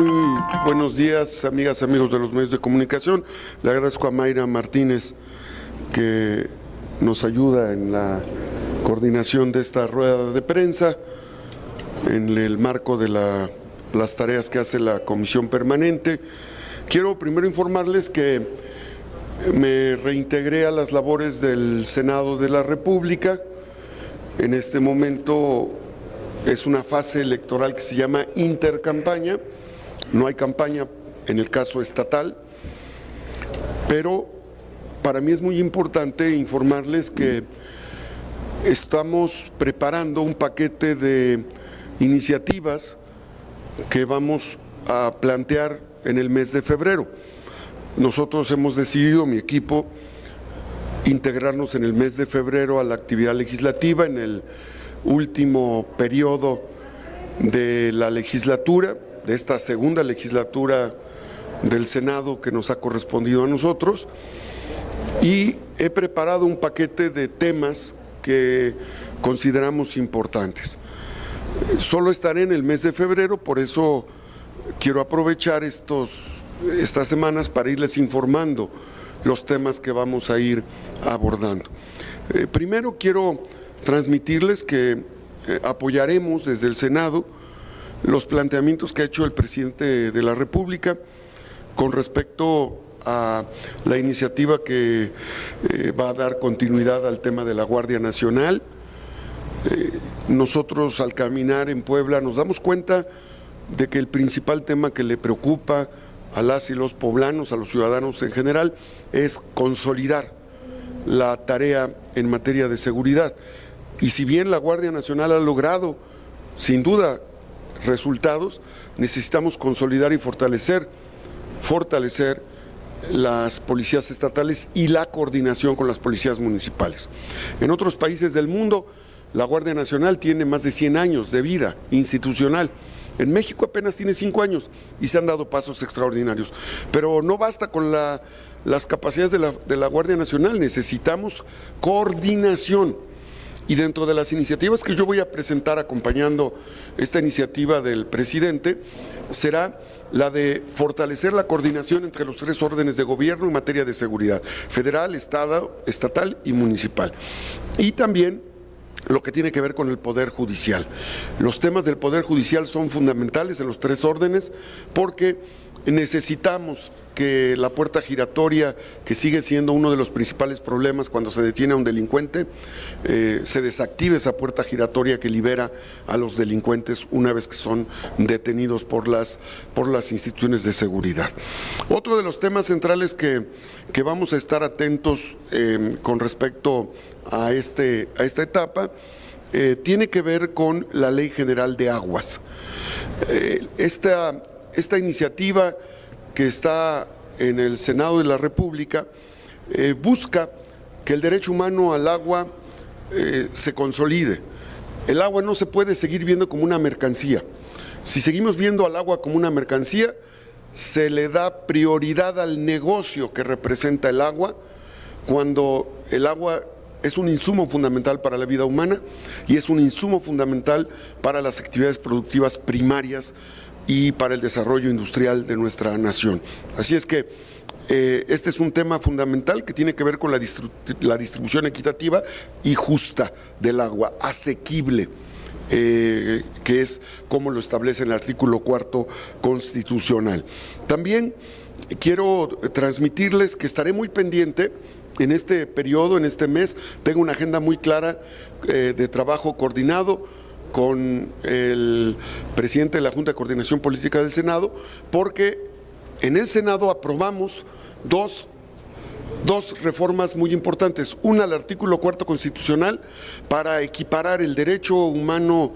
Muy buenos días, amigas, amigos de los medios de comunicación. Le agradezco a Mayra Martínez que nos ayuda en la coordinación de esta rueda de prensa en el marco de las tareas que hace la Comisión Permanente. Quiero primero informarles que me reintegré a las labores del Senado de la República. En este momento es una fase electoral que se llama intercampaña. No hay campaña en el caso estatal, pero para mí es muy importante informarles que estamos preparando un paquete de iniciativas que vamos a plantear en el mes de febrero. Nosotros hemos decidido, mi equipo, integrarnos en el mes de febrero a la actividad legislativa en el último periodo de la legislatura, de esta segunda legislatura del Senado que nos ha correspondido a nosotros, y he preparado un paquete de temas que consideramos importantes. Solo estaré en el mes de febrero, por eso quiero aprovechar estas semanas para irles informando los temas que vamos a ir abordando. Primero quiero transmitirles que apoyaremos desde el Senado los planteamientos que ha hecho el presidente de la República con respecto a la iniciativa que va a dar continuidad al tema de la Guardia Nacional. Nosotros al caminar en Puebla nos damos cuenta de que el principal tema que le preocupa a las y los poblanos, a los ciudadanos en general, es consolidar la tarea en materia de seguridad. Y si bien la Guardia Nacional ha logrado, sin duda, resultados, necesitamos consolidar y fortalecer las policías estatales y la coordinación con las policías municipales. En otros países del mundo, la Guardia Nacional tiene más de 100 años de vida institucional. En México apenas tiene 5 años y se han dado pasos extraordinarios. Pero no basta con las capacidades de la Guardia Nacional, necesitamos coordinación. Y dentro de las iniciativas que yo voy a presentar acompañando esta iniciativa del presidente, será la de fortalecer la coordinación entre los 3 órdenes de gobierno en materia de seguridad: federal, estatal y municipal. Y también lo que tiene que ver con el Poder Judicial. Los temas del Poder Judicial son fundamentales en los 3 órdenes porque necesitamos que la puerta giratoria, que sigue siendo uno de los principales problemas cuando se detiene a un delincuente, se desactive esa puerta giratoria que libera a los delincuentes una vez que son detenidos por las instituciones de seguridad. Otro de los temas centrales que vamos a estar atentos con respecto a esta etapa tiene que ver con la Ley General de Aguas. Esta iniciativa que está en el Senado de la República busca que el derecho humano al agua se consolide. El agua no se puede seguir viendo como una mercancía. Si seguimos viendo al agua como una mercancía, se le da prioridad al negocio que representa el agua, cuando el agua es un insumo fundamental para la vida humana y es un insumo fundamental para las actividades productivas primarias y para el desarrollo industrial de nuestra nación. Así es que este es un tema fundamental que tiene que ver con la distribución equitativa y justa del agua, asequible, que es como lo establece el artículo 4 constitucional. También quiero transmitirles que estaré muy pendiente en este periodo, en este mes. Tengo una agenda muy clara de trabajo coordinado con el presidente de la Junta de Coordinación Política del Senado, porque en el Senado aprobamos dos reformas muy importantes. Una, al artículo 4 constitucional, para equiparar el derecho humano,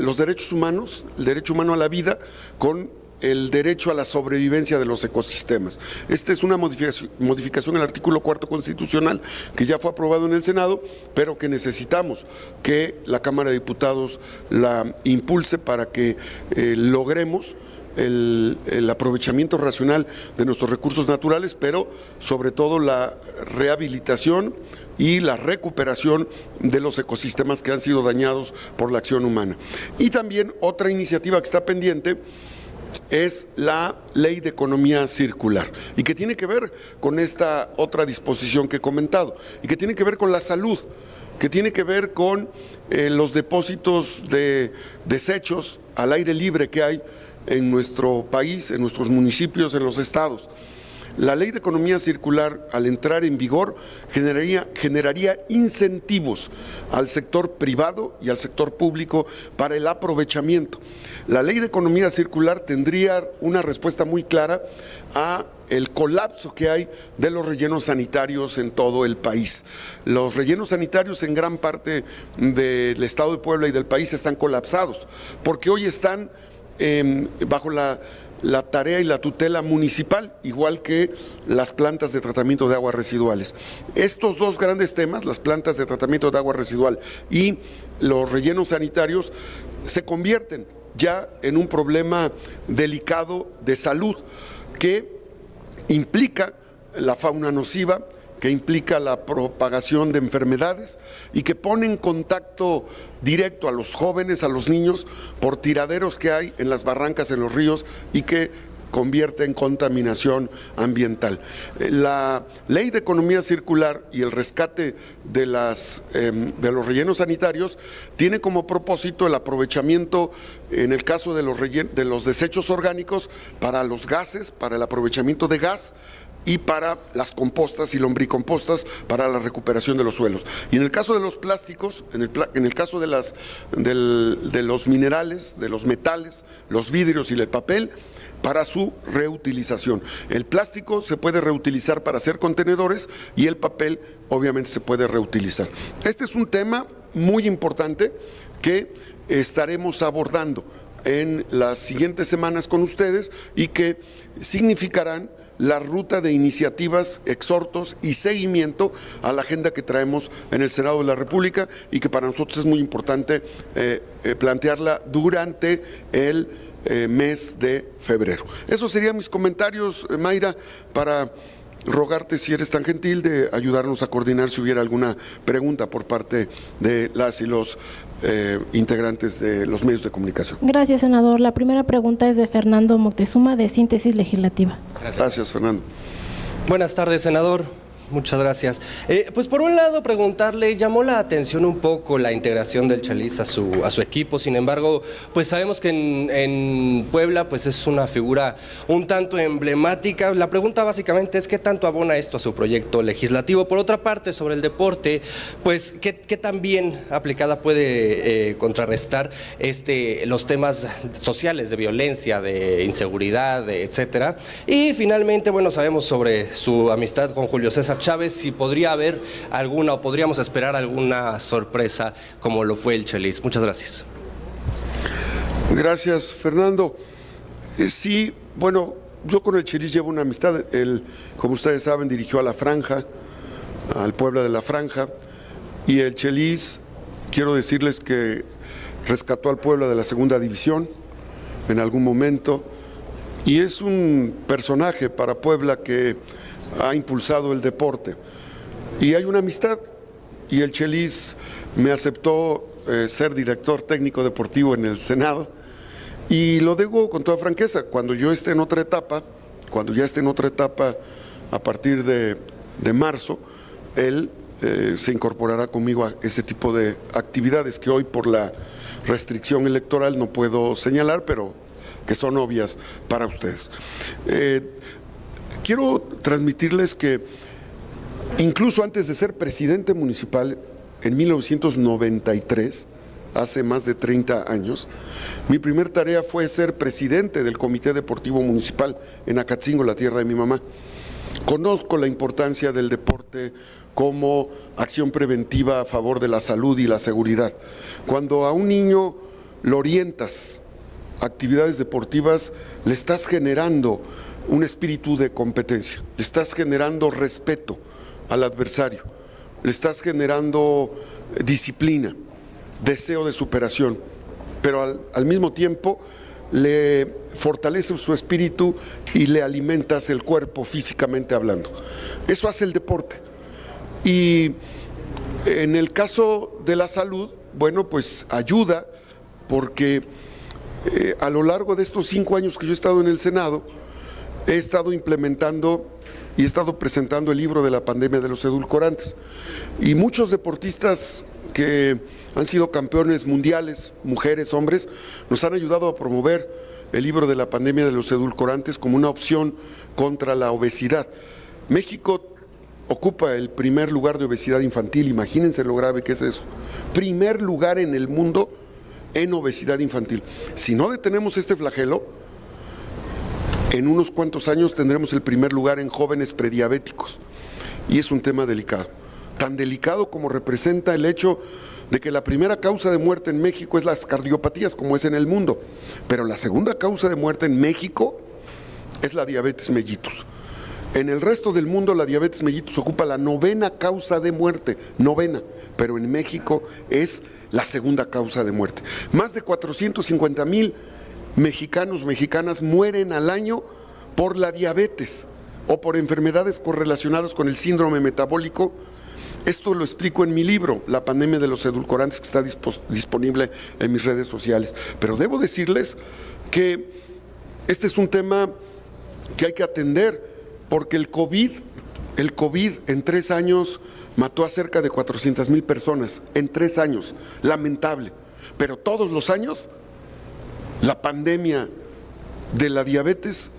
los derechos humanos, el derecho humano a la vida, con el derecho a la sobrevivencia de los ecosistemas. Esta es una modificación al artículo 4 constitucional que ya fue aprobado en el Senado, pero que necesitamos que la Cámara de Diputados la impulse para que logremos el aprovechamiento racional de nuestros recursos naturales, pero sobre todo la rehabilitación y la recuperación de los ecosistemas que han sido dañados por la acción humana. Y también otra iniciativa que está pendiente es la Ley de Economía Circular, y que tiene que ver con esta otra disposición que he comentado, y que tiene que ver con la salud, que tiene que ver con los depósitos de desechos al aire libre que hay en nuestro país, en nuestros municipios, en los estados. La Ley de Economía Circular, al entrar en vigor, generaría incentivos al sector privado y al sector público para el aprovechamiento. La Ley de Economía Circular tendría una respuesta muy clara a el colapso que hay de los rellenos sanitarios en todo el país. Los rellenos sanitarios en gran parte del estado de Puebla y del país están colapsados, porque hoy están bajo la tarea y la tutela municipal, igual que las plantas de tratamiento de aguas residuales. Estos dos grandes temas, las plantas de tratamiento de agua residual y los rellenos sanitarios, se convierten ya en un problema delicado de salud que implica la fauna nociva, que implica la propagación de enfermedades y que pone en contacto directo a los jóvenes, a los niños, por tiraderos que hay en las barrancas, en los ríos, y que convierte en contaminación ambiental. La Ley de Economía Circular y el rescate de los rellenos sanitarios tiene como propósito el aprovechamiento, en el caso de los desechos orgánicos, para los gases, para el aprovechamiento de gas, y para las compostas y lombricompostas para la recuperación de los suelos. Y en el caso de los plásticos, en el caso de los minerales, de los metales, los vidrios y el papel, para su reutilización. El plástico se puede reutilizar para hacer contenedores y el papel obviamente se puede reutilizar. Este es un tema muy importante que estaremos abordando en las siguientes semanas con ustedes y que significarán la ruta de iniciativas, exhortos y seguimiento a la agenda que traemos en el Senado de la República y que para nosotros es muy importante plantearla durante el mes de febrero. Esos serían mis comentarios, Mayra, para rogarte, si eres tan gentil, de ayudarnos a coordinar si hubiera alguna pregunta por parte de las y los integrantes de los medios de comunicación. Gracias, senador. La primera pregunta es de Fernando Moctezuma, de Síntesis Legislativa. Gracias, Fernando. Buenas tardes, senador. Muchas gracias. Pues por un lado preguntarle, llamó la atención un poco la integración del Chelis a su equipo, sin embargo, pues sabemos que en Puebla pues es una figura un tanto emblemática. La pregunta básicamente es ¿qué tanto abona esto a su proyecto legislativo? Por otra parte, sobre el deporte, pues ¿qué tan bien aplicada puede contrarrestar los temas sociales de violencia, de inseguridad, etcétera? Y finalmente, bueno, sabemos sobre su amistad con Julio César Chávez, si podría haber alguna o podríamos esperar alguna sorpresa como lo fue el Chelis. Muchas gracias. Gracias, Fernando. Sí, bueno, yo con el Chelis llevo una amistad. Él, como ustedes saben, dirigió a La Franja, al Puebla de La Franja, y el Chelis, quiero decirles que rescató al Puebla de la segunda división en algún momento, y es un personaje para Puebla que ha impulsado el deporte y hay una amistad, y el Chelis me aceptó ser director técnico deportivo en el Senado, y lo digo con toda franqueza, cuando yo esté en otra etapa, a partir de marzo, él se incorporará conmigo a ese tipo de actividades que hoy por la restricción electoral no puedo señalar, pero que son obvias para ustedes. Quiero transmitirles que incluso antes de ser presidente municipal, en 1993, hace más de 30 años, mi primer tarea fue ser presidente del Comité Deportivo Municipal en Acatzingo, la tierra de mi mamá. Conozco la importancia del deporte como acción preventiva a favor de la salud y la seguridad. Cuando a un niño lo orientas a actividades deportivas, le estás generando un espíritu de competencia, le estás generando respeto al adversario, le estás generando disciplina, deseo de superación, pero al mismo tiempo le fortaleces su espíritu y le alimentas el cuerpo físicamente hablando. Eso hace el deporte. Y en el caso de la salud, bueno, pues ayuda porque A lo largo de estos 5 años que yo he estado en el Senado, he estado implementando y he estado presentando el libro de la pandemia de los edulcorantes. Y muchos deportistas que han sido campeones mundiales, mujeres, hombres, nos han ayudado a promover el libro de la pandemia de los edulcorantes como una opción contra la obesidad. México ocupa el primer lugar de obesidad infantil, imagínense lo grave que es eso. Primer lugar en el mundo en obesidad infantil. Si no detenemos este flagelo, en unos cuantos años tendremos el primer lugar en jóvenes prediabéticos. Y es un tema delicado. Tan delicado como representa el hecho de que la primera causa de muerte en México es las cardiopatías, como es en el mundo. Pero la segunda causa de muerte en México es la diabetes mellitus. En el resto del mundo la diabetes mellitus ocupa la 9ª causa de muerte, 9ª, pero en México es la segunda causa de muerte. Más de 450,000 mexicanos, mexicanas mueren al año por la diabetes o por enfermedades correlacionadas con el síndrome metabólico. Esto lo explico en mi libro, La pandemia de los edulcorantes, que está disponible en mis redes sociales. Pero debo decirles que este es un tema que hay que atender, porque el COVID en 3 años mató a cerca de 400,000 personas, en 3 años, lamentable. Pero todos los años, la pandemia de la diabetes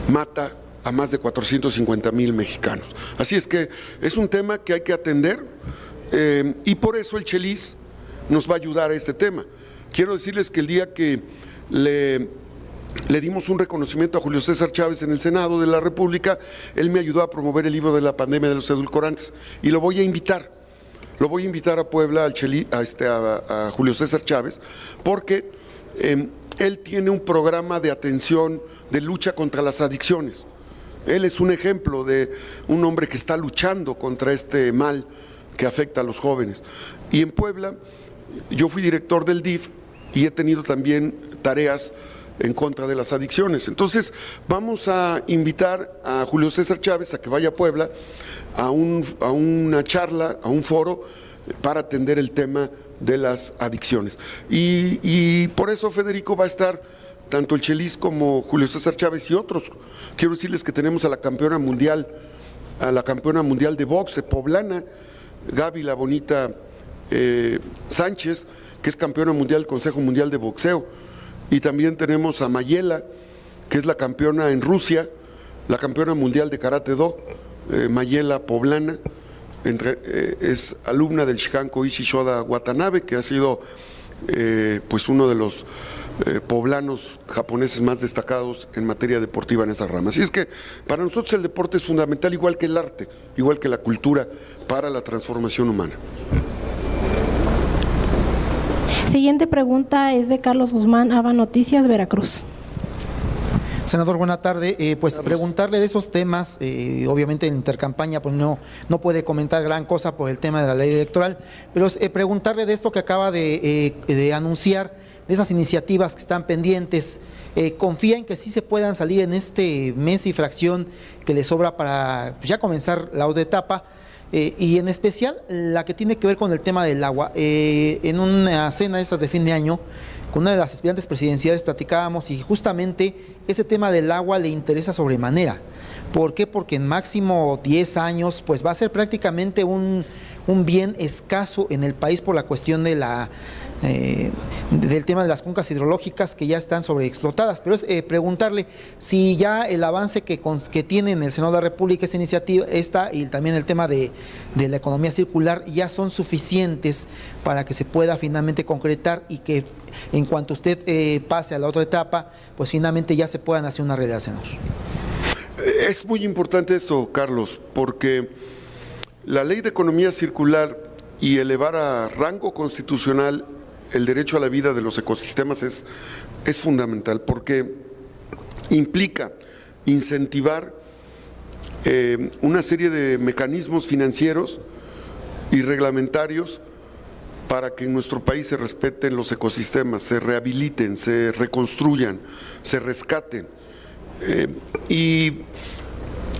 mata a más de 450,000 mexicanos. Así es que es un tema que hay que atender y por eso el Chelis nos va a ayudar a este tema. Quiero decirles que el día que le dimos un reconocimiento a Julio César Chávez en el Senado de la República, él me ayudó a promover el libro de la pandemia de los edulcorantes y lo voy a invitar a Puebla, a Julio César Chávez, porque él tiene un programa de atención, de lucha contra las adicciones. Él es un ejemplo de un hombre que está luchando contra este mal que afecta a los jóvenes. Y en Puebla, yo fui director del DIF y he tenido también tareas en contra de las adicciones. Entonces, vamos a invitar a Julio César Chávez a que vaya a Puebla a una charla, a un foro, para atender el tema de las adicciones. Y por eso, Federico, va a estar tanto el Chelis como Julio César Chávez y otros. Quiero decirles que tenemos a la campeona mundial de boxe poblana, Gaby La Bonita Sánchez, que es campeona mundial del Consejo Mundial de Boxeo. Y también tenemos a Mayela, que es la campeona en Rusia, la campeona mundial de Karate Do, Mayela poblana, es alumna del Shihanko Ishi Shoda Watanabe, que ha sido pues uno de los poblanos japoneses más destacados en materia deportiva en esa rama. Así es que para nosotros el deporte es fundamental, igual que el arte, igual que la cultura, para la transformación humana. Siguiente pregunta es de Carlos Guzmán, ABA Noticias, Veracruz. Senador, buena tarde. Pues preguntarle de esos temas, obviamente en intercampaña pues no puede comentar gran cosa por el tema de la ley electoral, pero preguntarle de esto que acaba de anunciar, de esas iniciativas que están pendientes. ¿Confía en que sí se puedan salir en este mes y fracción que le sobra para pues, ya comenzar la otra etapa? Y en especial la que tiene que ver con el tema del agua. En una cena de estas de fin de año, con una de las aspirantes presidenciales platicábamos y justamente ese tema del agua le interesa sobremanera. ¿Por qué? Porque en máximo 10 años pues va a ser prácticamente un bien escaso en el país por la cuestión de del tema de las cuencas hidrológicas que ya están sobreexplotadas. Pero es preguntarle si ya el avance que tiene en el Senado de la República esta iniciativa, y también el tema de la economía circular ya son suficientes para que se pueda finalmente concretar y que en cuanto usted pase a la otra etapa, pues finalmente ya se puedan hacer una realidad, senador. Es muy importante esto, Carlos, porque la ley de economía circular y elevar a rango constitucional el derecho a la vida de los ecosistemas es fundamental, porque implica incentivar una serie de mecanismos financieros y reglamentarios para que en nuestro país se respeten los ecosistemas, se rehabiliten, se reconstruyan, se rescaten. Y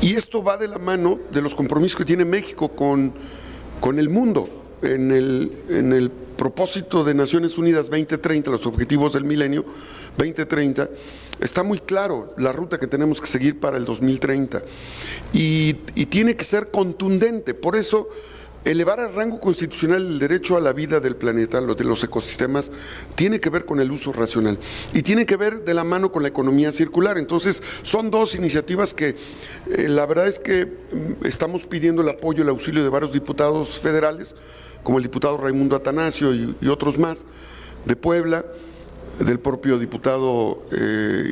esto va de la mano de los compromisos que tiene México con el mundo. En el propósito de Naciones Unidas 2030, los objetivos del milenio 2030, está muy claro la ruta que tenemos que seguir para el 2030 y tiene que ser contundente. Por eso, elevar al rango constitucional el derecho a la vida del planeta, lo de los ecosistemas, tiene que ver con el uso racional y tiene que ver de la mano con la economía circular. Entonces, son dos iniciativas que la verdad es que estamos pidiendo el apoyo, el auxilio de varios diputados federales, como el diputado Raimundo Atanasio y otros más, de Puebla, del propio diputado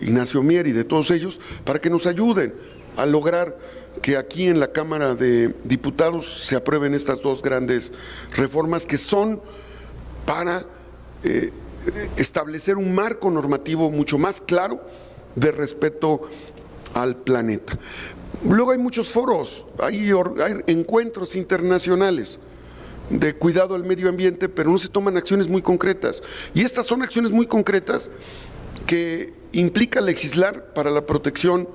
Ignacio Mier y de todos ellos, para que nos ayuden a lograr que aquí en la Cámara de Diputados se aprueben estas dos grandes reformas que son para establecer un marco normativo mucho más claro de respeto al planeta. Luego hay muchos foros, hay encuentros internacionales de cuidado al medio ambiente, pero no se toman acciones muy concretas. Y estas son acciones muy concretas que implica legislar para la protección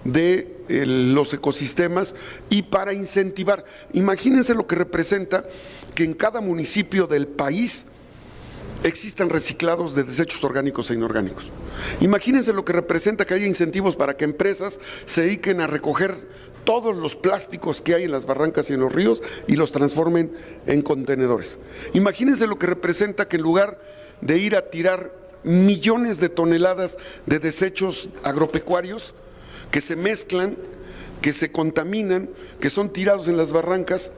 de los ecosistemas y para incentivar. Imagínense lo que representa que en cada municipio del país existan reciclados de desechos orgánicos e inorgánicos. Imagínense lo que representa que haya incentivos para que empresas se dediquen a recoger todos los plásticos que hay en las barrancas y en los ríos y los transformen en contenedores. Imagínense lo que representa que en lugar de ir a tirar millones de toneladas de desechos agropecuarios que se mezclan, que se contaminan, que son tirados en las barrancas,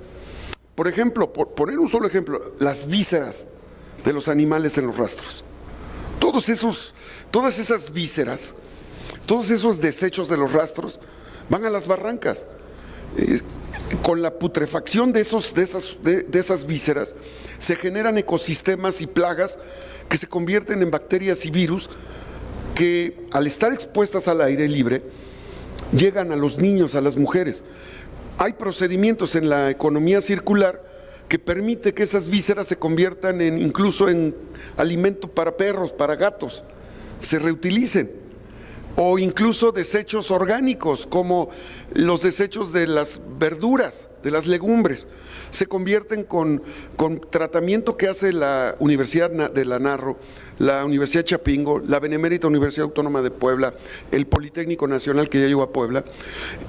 por ejemplo, por poner un solo ejemplo, las vísceras de los animales en los rastros. Todas esas vísceras, todos esos desechos de los rastros van a las barrancas. Con la putrefacción de esas vísceras se generan ecosistemas y plagas que se convierten en bacterias y virus que, al estar expuestas al aire libre, llegan a los niños, a las mujeres. Hay procedimientos en la economía circular que permite que esas vísceras se conviertan incluso en alimento para perros, para gatos, se reutilicen, o incluso desechos orgánicos como los desechos de las verduras, de las legumbres, se convierten con tratamiento que hace la Universidad de la Narro, la Universidad Chapingo, la Benemérita Universidad Autónoma de Puebla, el Politécnico Nacional que ya llegó a Puebla.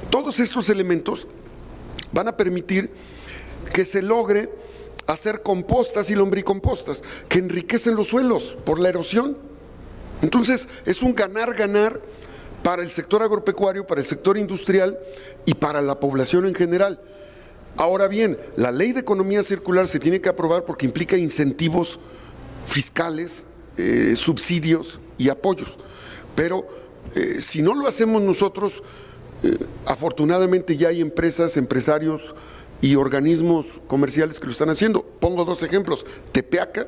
Todos estos elementos van a permitir que se logre hacer compostas y lombricompostas que enriquecen los suelos por la erosión. Entonces es un ganar-ganar para el sector agropecuario, para el sector industrial y para la población en general. Ahora bien, la ley de economía circular se tiene que aprobar porque implica incentivos fiscales, subsidios y apoyos. Pero si no lo hacemos nosotros, afortunadamente ya hay empresas, empresarios y organismos comerciales que lo están haciendo. Pongo dos ejemplos. Tepeaca,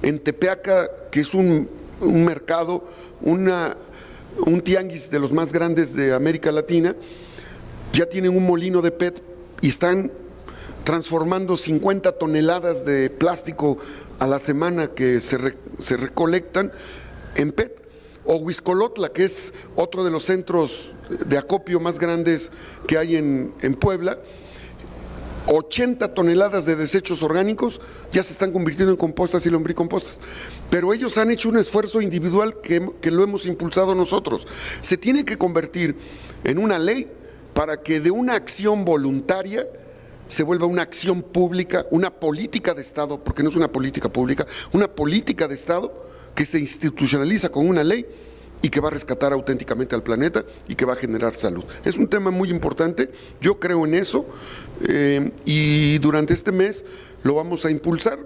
en Tepeaca, que es un mercado, un tianguis de los más grandes de América Latina, ya tienen un molino de PET y están transformando 50 toneladas de plástico a la semana que se recolectan en PET. O Huixcolotla, que es otro de los centros de acopio más grandes que hay en Puebla, 80 toneladas de desechos orgánicos ya se están convirtiendo en compostas y lombricompostas. Pero ellos han hecho un esfuerzo individual que lo hemos impulsado nosotros. Se tiene que convertir en una ley para que de una acción voluntaria se vuelva una acción pública, una política de Estado, porque no es una política pública, una política de Estado que se institucionaliza con una ley y que va a rescatar auténticamente al planeta y que va a generar salud. Es un tema muy importante, yo creo en eso, y durante este mes lo vamos a impulsar,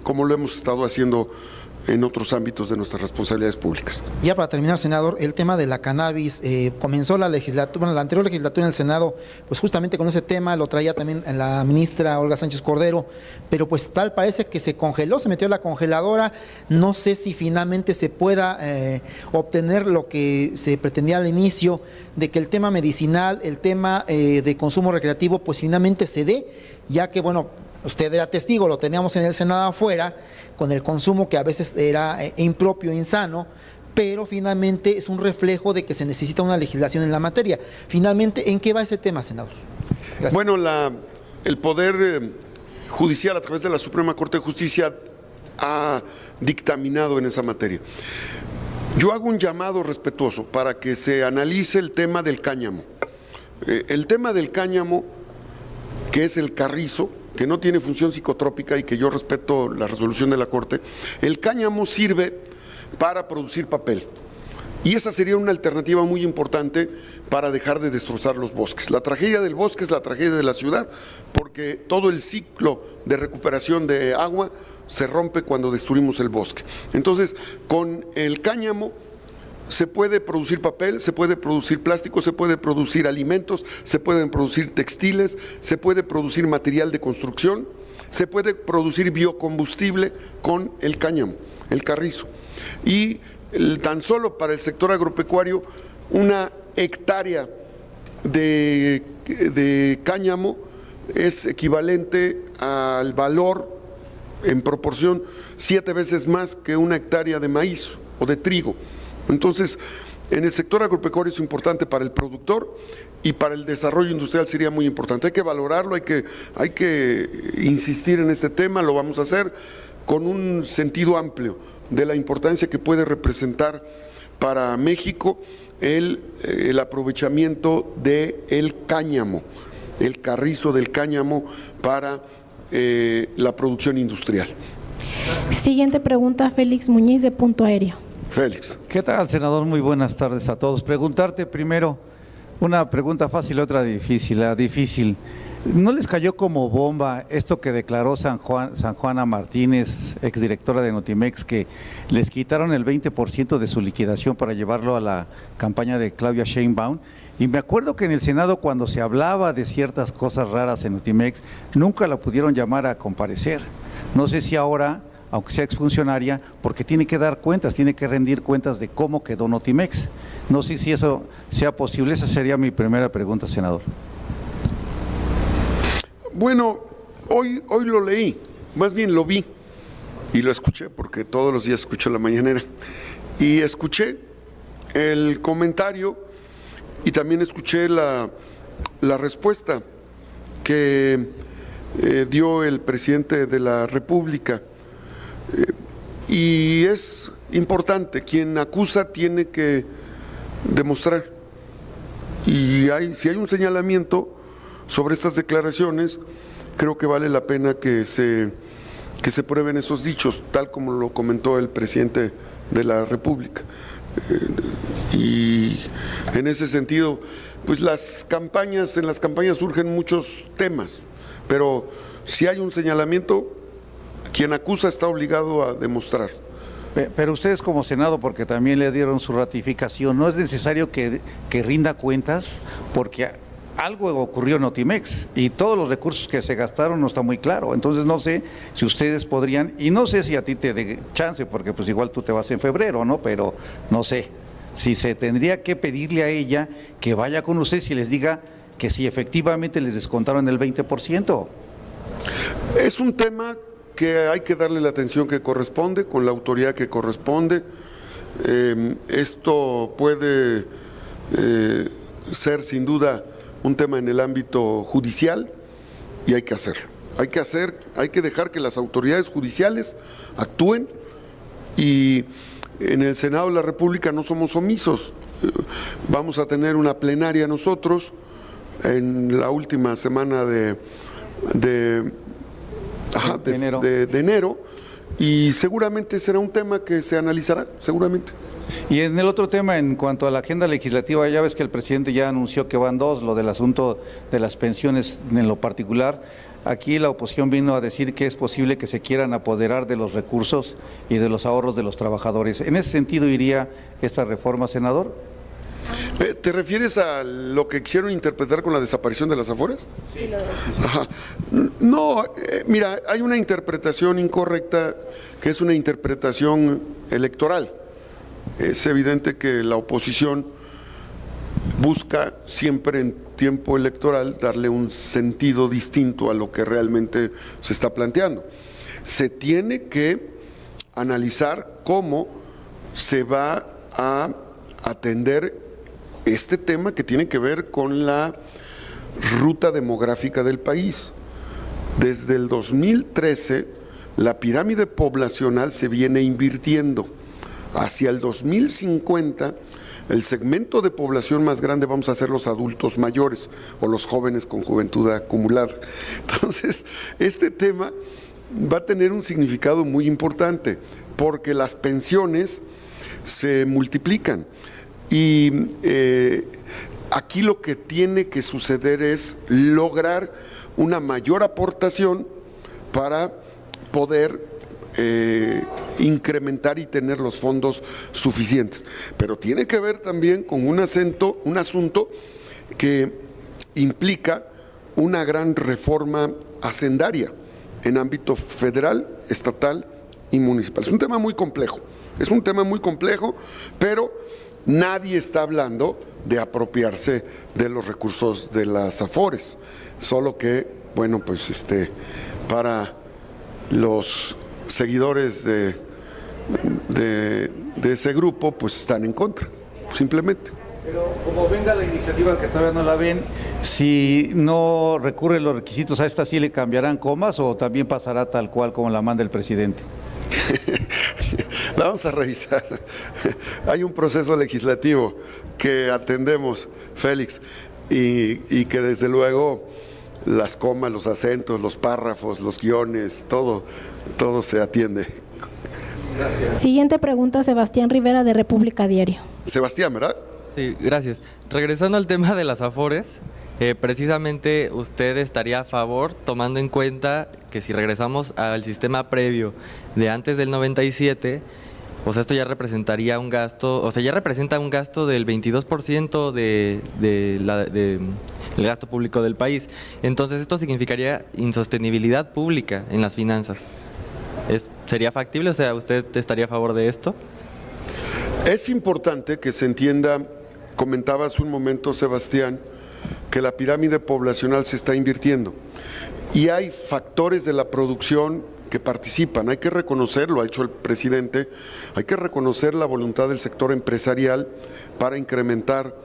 como lo hemos estado haciendo en otros ámbitos de nuestras responsabilidades públicas. Ya para terminar, senador, el tema de la cannabis, comenzó la legislatura, bueno, la anterior legislatura en el Senado, pues justamente con ese tema, lo traía también la ministra Olga Sánchez Cordero, pero pues tal parece que se congeló, se metió a la congeladora, no sé si finalmente se pueda obtener lo que se pretendía al inicio, de que el tema medicinal, el tema de consumo recreativo, pues finalmente se dé, ya que bueno, usted era testigo, lo teníamos en el Senado afuera, con el consumo que a veces era impropio, insano, pero finalmente es un reflejo de que se necesita una legislación en la materia. Finalmente, ¿en qué va ese tema, senador? Gracias. Bueno, el Poder Judicial, a través de la Suprema Corte de Justicia, ha dictaminado en esa materia. Yo hago un llamado respetuoso para que se analice el tema del cáñamo. El tema del cáñamo, que es el carrizo, que no tiene función psicotrópica y que yo respeto la resolución de la Corte, el cáñamo sirve para producir papel. Y esa sería una alternativa muy importante para dejar de destrozar los bosques. La tragedia del bosque es la tragedia de la ciudad, porque todo el ciclo de recuperación de agua se rompe cuando destruimos el bosque. Entonces, con el cáñamo se puede producir papel, se puede producir plástico, se puede producir alimentos, se pueden producir textiles, se puede producir material de construcción, se puede producir biocombustible con el cáñamo, el carrizo. Y tan solo para el sector agropecuario, una hectárea de cáñamo es equivalente al valor en proporción 7 veces más que una hectárea de maíz o de trigo. Entonces, en el sector agropecuario es importante para el productor y para el desarrollo industrial sería muy importante. Hay que valorarlo, hay que insistir en este tema, lo vamos a hacer con un sentido amplio de la importancia que puede representar para México el aprovechamiento del cáñamo, el carrizo del cáñamo para la producción industrial. Siguiente pregunta, Félix Muñiz, de Punto Aéreo. Félix. ¿Qué tal, senador? Muy buenas tardes a todos. Preguntarte primero una pregunta fácil y otra difícil. La difícil, ¿no les cayó como bomba esto que declaró San Juana Martínez, exdirectora de Notimex, que les quitaron el 20% de su liquidación para llevarlo a la campaña de Claudia Sheinbaum? Y me acuerdo que en el Senado, cuando se hablaba de ciertas cosas raras en Notimex, nunca la pudieron llamar a comparecer. No sé si ahora, aunque sea exfuncionaria, porque tiene que dar cuentas, tiene que rendir cuentas de cómo quedó Notimex. No sé si eso sea posible, esa sería mi primera pregunta, senador. Bueno, hoy lo leí, más bien lo vi y lo escuché, porque todos los días escucho la mañanera, y escuché el comentario y también escuché la respuesta que dio el presidente de la República. Y es importante, quien acusa tiene que demostrar. Y si hay un señalamiento sobre estas declaraciones, creo que vale la pena que se prueben esos dichos, tal como lo comentó el presidente de la República. Y en ese sentido, pues en las campañas surgen muchos temas, pero si hay un señalamiento, quien acusa está obligado a demostrar. Pero ustedes como Senado, porque también le dieron su ratificación, ¿no es necesario que rinda cuentas? Porque algo ocurrió en Notimex y todos los recursos que se gastaron no está muy claro. Entonces no sé si ustedes podrían, y no sé si a ti te dé chance, porque pues igual tú te vas en febrero, ¿no? Pero no sé, si se tendría que pedirle a ella que vaya con ustedes y les diga que si efectivamente les descontaron el 20%. Es un tema que hay que darle la atención que corresponde, con la autoridad que corresponde. Esto puede ser sin duda un tema en el ámbito judicial y hay que hacerlo. Hay que dejar que las autoridades judiciales actúen y en el Senado de la República no somos omisos. Vamos a tener una plenaria nosotros en la última semana de enero y seguramente será un tema que se analizará, seguramente. Y en el otro tema, en cuanto a la agenda legislativa, ya ves que el presidente ya anunció que van dos, lo del asunto de las pensiones en lo particular. Aquí la oposición vino a decir que es posible que se quieran apoderar de los recursos y de los ahorros de los trabajadores. ¿En ese sentido iría esta reforma, senador? ¿Te refieres a lo que quisieron interpretar con la desaparición de las Afores? Sí. Ajá. No, mira, hay una interpretación incorrecta que es una interpretación electoral. Es evidente que la oposición busca siempre en tiempo electoral darle un sentido distinto a lo que realmente se está planteando. Se tiene que analizar cómo se va a atender este tema que tiene que ver con la ruta demográfica del país. Desde el 2013 la pirámide poblacional se viene invirtiendo. Hacia el 2050, el segmento de población más grande vamos a ser los adultos mayores o los jóvenes con juventud acumulada. Entonces, este tema va a tener un significado muy importante porque las pensiones se multiplican y aquí lo que tiene que suceder es lograr una mayor aportación para poder incrementar y tener los fondos suficientes. Pero tiene que ver también con un asunto que implica una gran reforma hacendaria en ámbito federal, estatal y municipal. Es un tema muy complejo, pero nadie está hablando de apropiarse de los recursos de las AFORES, solo que, bueno, pues para los seguidores de ese grupo, pues están en contra, simplemente. Pero como venga la iniciativa que todavía no la ven, si no recurren los requisitos a esta, ¿sí le cambiarán comas o también pasará tal cual como la manda el presidente? La vamos a revisar. Hay un proceso legislativo que atendemos, Félix, y que desde luego las comas, los acentos, los párrafos, los guiones, todo se atiende. Gracias. Siguiente pregunta, Sebastián Rivera, de República Diario. Sebastián, ¿verdad? Sí, gracias. Regresando al tema de las AFORES, precisamente usted estaría a favor, tomando en cuenta que si regresamos al sistema previo de antes del 97, o sea, esto ya representaría un gasto, o sea, ya representa un gasto del 22% del gasto público del país. Entonces, esto significaría insostenibilidad pública en las finanzas. ¿Sería factible? O sea, ¿usted estaría a favor de esto? Es importante que se entienda, comentaba hace un momento Sebastián, que la pirámide poblacional se está invirtiendo y hay factores de la producción que participan, hay que reconocerlo, ha hecho el presidente, hay que reconocer la voluntad del sector empresarial para incrementar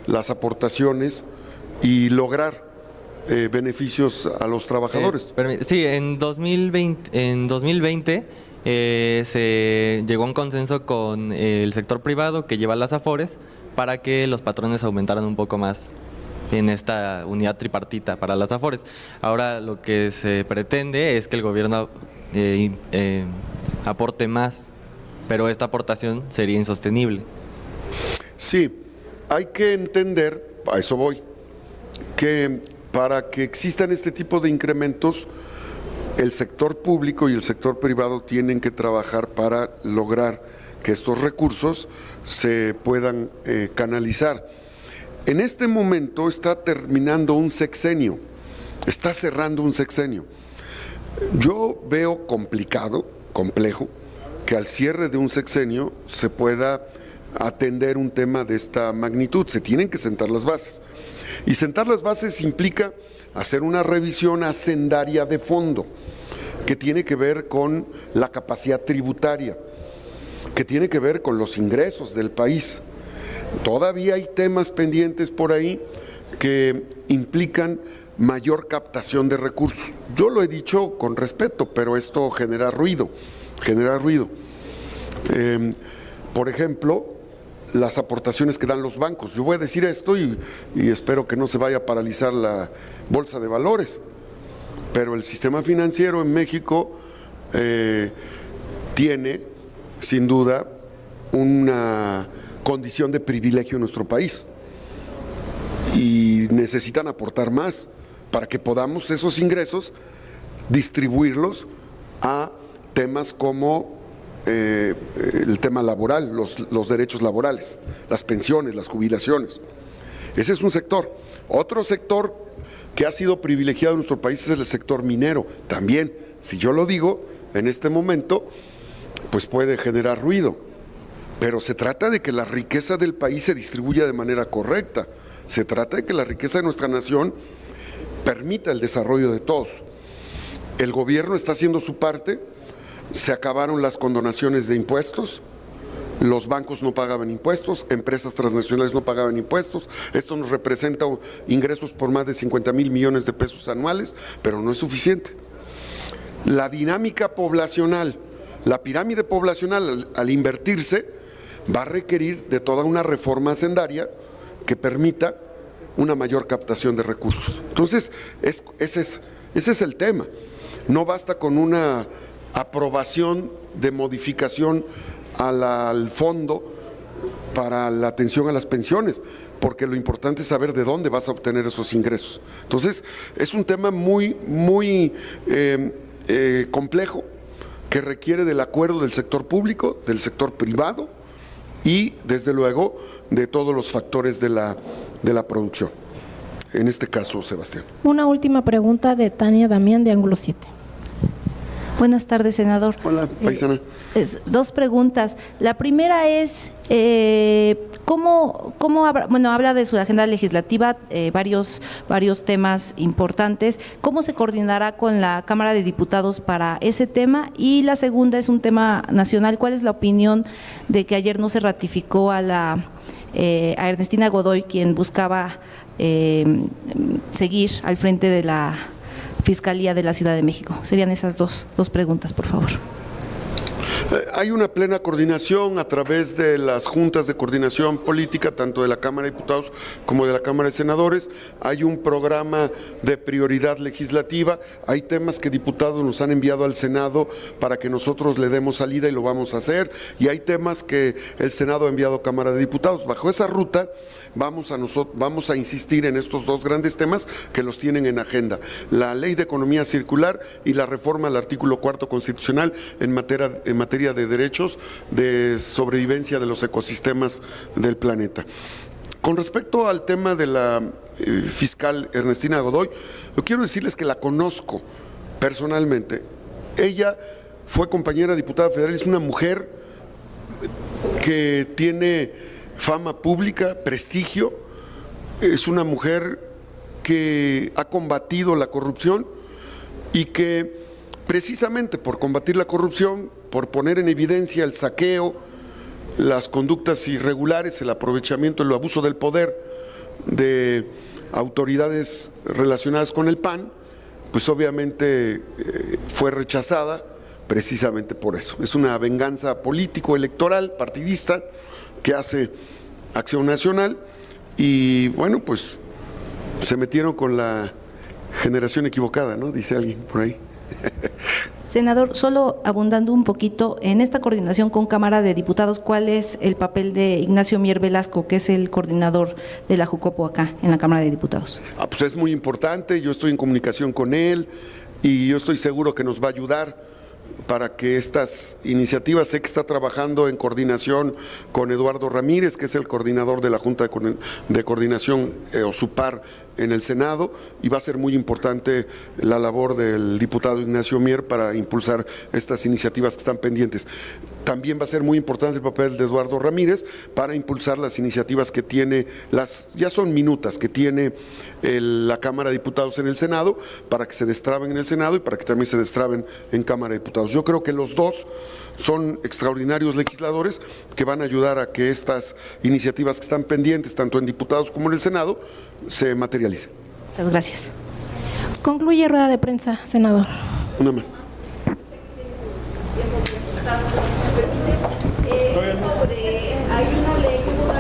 las aportaciones y lograr beneficios a los trabajadores. Sí, en 2020 se llegó a un consenso con el sector privado que lleva las AFORES para que los patrones aumentaran un poco más en esta unidad tripartita para las AFORES. Ahora lo que se pretende es que el gobierno aporte más, pero esta aportación sería insostenible. Sí, hay que entender, a eso voy, que para que existan este tipo de incrementos, el sector público y el sector privado tienen que trabajar para lograr que estos recursos se puedan canalizar. En este momento está terminando un sexenio, está cerrando un sexenio. Yo veo complejo, que al cierre de un sexenio se pueda atender un tema de esta magnitud. Se tienen que sentar las bases. Y sentar las bases implica hacer una revisión hacendaria de fondo, que tiene que ver con la capacidad tributaria, que tiene que ver con los ingresos del país. Todavía hay temas pendientes por ahí que implican mayor captación de recursos. Yo lo he dicho con respeto, pero esto genera ruido. Por ejemplo, las aportaciones que dan los bancos. Yo voy a decir esto y espero que no se vaya a paralizar la bolsa de valores, pero el sistema financiero en México tiene, sin duda, una condición de privilegio en nuestro país y necesitan aportar más para que podamos esos ingresos distribuirlos a temas como el tema laboral, los derechos laborales, las pensiones, las jubilaciones. Ese es un sector. Otro sector que ha sido privilegiado en nuestro país es el sector minero. También, si yo lo digo en este momento, pues puede generar ruido. Pero se trata de que la riqueza del país se distribuya de manera correcta. Se trata de que la riqueza de nuestra nación permita el desarrollo de todos. El gobierno está haciendo su parte. Se acabaron las condonaciones de impuestos, los bancos no pagaban impuestos, empresas transnacionales no pagaban impuestos. Esto nos representa ingresos por más de 50,000 millones de pesos anuales, pero no es suficiente. La dinámica poblacional, la pirámide poblacional al invertirse va a requerir de toda una reforma hacendaria que permita una mayor captación de recursos. Entonces, ese es el tema. No basta con una aprobación de modificación al fondo para la atención a las pensiones, porque lo importante es saber de dónde vas a obtener esos ingresos. Entonces, es un tema muy complejo, que requiere del acuerdo del sector público, del sector privado y, desde luego, de todos los factores de la producción. En este caso, Sebastián. Una última pregunta de Tania Damián, de Ángulo 7. Buenas tardes, senador. Hola, paisana. Dos preguntas. La primera es, habla de su agenda legislativa, varios temas importantes. ¿Cómo se coordinará con la Cámara de Diputados para ese tema? Y la segunda es un tema nacional. ¿Cuál es la opinión de que ayer no se ratificó a Ernestina Godoy, quien buscaba seguir al frente de la Fiscalía de la Ciudad de México? Serían esas dos preguntas, por favor. Hay una plena coordinación a través de las juntas de coordinación política, tanto de la Cámara de Diputados como de la Cámara de Senadores. Hay un programa de prioridad legislativa. Hay temas que diputados nos han enviado al Senado para que nosotros le demos salida y lo vamos a hacer. Y hay temas que el Senado ha enviado a Cámara de Diputados. Bajo esa ruta vamos a insistir en estos dos grandes temas que los tienen en agenda: la Ley de Economía Circular y la reforma al artículo 4 constitucional en materia de derechos de sobrevivencia de los ecosistemas del planeta. Con respecto al tema de la fiscal Ernestina Godoy, yo quiero decirles que la conozco personalmente. Ella fue compañera diputada federal, es una mujer que tiene fama pública, prestigio, es una mujer que ha combatido la corrupción y que precisamente por combatir la corrupción, por poner en evidencia el saqueo, las conductas irregulares, el aprovechamiento, el abuso del poder de autoridades relacionadas con el PAN, pues obviamente fue rechazada precisamente por eso. Es una venganza político-electoral, partidista, que hace Acción Nacional y bueno, pues se metieron con la generación equivocada, ¿no? Dice alguien por ahí. Senador, solo abundando un poquito, en esta coordinación con Cámara de Diputados, ¿cuál es el papel de Ignacio Mier Velasco, que es el coordinador de la Jucopo acá en la Cámara de Diputados? Pues es muy importante, yo estoy en comunicación con él y yo estoy seguro que nos va a ayudar para que estas iniciativas, sé que está trabajando en coordinación con Eduardo Ramírez, que es el coordinador de la Junta de Coordinación o su par en el Senado, y va a ser muy importante la labor del diputado Ignacio Mier para impulsar estas iniciativas que están pendientes. También va a ser muy importante el papel de Eduardo Ramírez para impulsar las iniciativas que tiene, ya son minutas, que tiene la Cámara de Diputados en el Senado, para que se destraben en el Senado y para que también se destraben en Cámara de Diputados. Yo creo que los dos son extraordinarios legisladores que van a ayudar a que estas iniciativas que están pendientes, tanto en diputados como en el Senado, se materialicen. Muchas gracias. Concluye rueda de prensa, senador. Una más. Hay una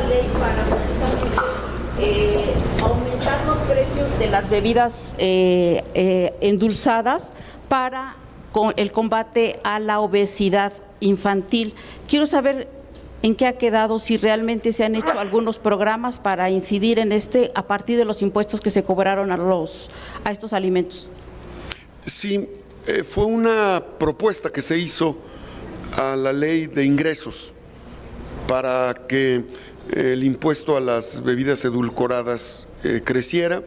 ley para precisamente aumentar los precios de las bebidas endulzadas para el combate a la obesidad infantil. Quiero saber en qué ha quedado, si realmente se han hecho algunos programas para incidir en a partir de los impuestos que se cobraron a estos alimentos. Sí, fue una propuesta que se hizo a la ley de ingresos para que el impuesto a las bebidas edulcoradas creciera.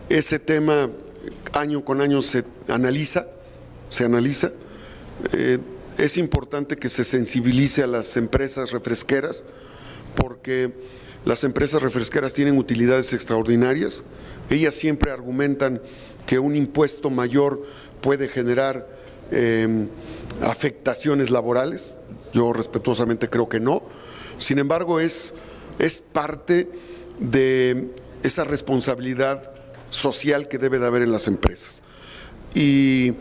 Ese tema año con año se analiza. Es importante que se sensibilice a las empresas refresqueras, porque las empresas refresqueras tienen utilidades extraordinarias. Ellas siempre argumentan que un impuesto mayor puede generar afectaciones laborales. Yo respetuosamente creo que no. Sin embargo, es parte de esa responsabilidad social que debe de haber en las empresas. Y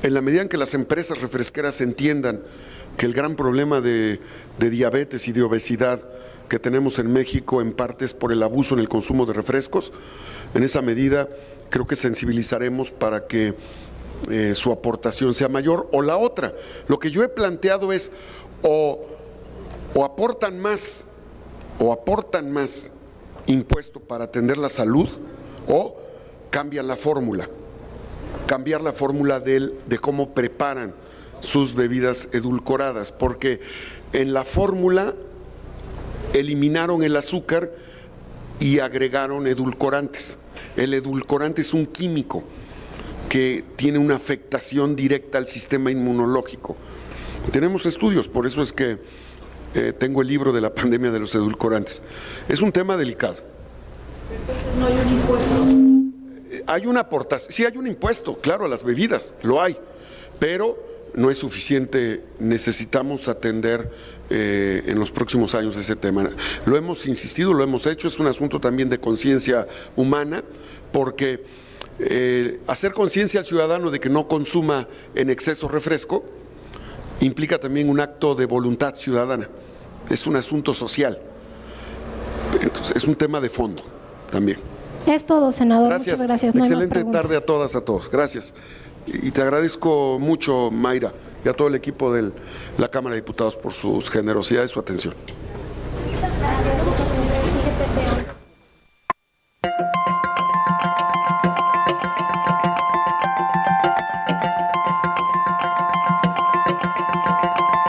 En la medida en que las empresas refresqueras entiendan que el gran problema de diabetes y de obesidad que tenemos en México en parte es por el abuso en el consumo de refrescos, en esa medida creo que sensibilizaremos para que su aportación sea mayor. O la otra, lo que yo he planteado es o aportan más impuesto para atender la salud o cambian la fórmula. Cambiar la fórmula de cómo preparan sus bebidas edulcoradas, porque en la fórmula eliminaron el azúcar y agregaron edulcorantes. El edulcorante es un químico que tiene una afectación directa al sistema inmunológico. Tenemos estudios, por eso es que tengo el libro de la pandemia de los edulcorantes. Es un tema delicado. Entonces no hay un impuesto. Hay una aportación, sí hay un impuesto, claro, a las bebidas, lo hay, pero no es suficiente, necesitamos atender en los próximos años ese tema. Lo hemos insistido, lo hemos hecho, es un asunto también de conciencia humana, porque hacer conciencia al ciudadano de que no consuma en exceso refresco implica también un acto de voluntad ciudadana, es un asunto social, entonces es un tema de fondo también. Es todo, senador. Gracias. Muchas gracias. No hay más Excelente preguntas. tarde a todas, a todos. Gracias. Y te agradezco mucho, Mayra, y a todo el equipo de la Cámara de Diputados por su generosidad y su atención.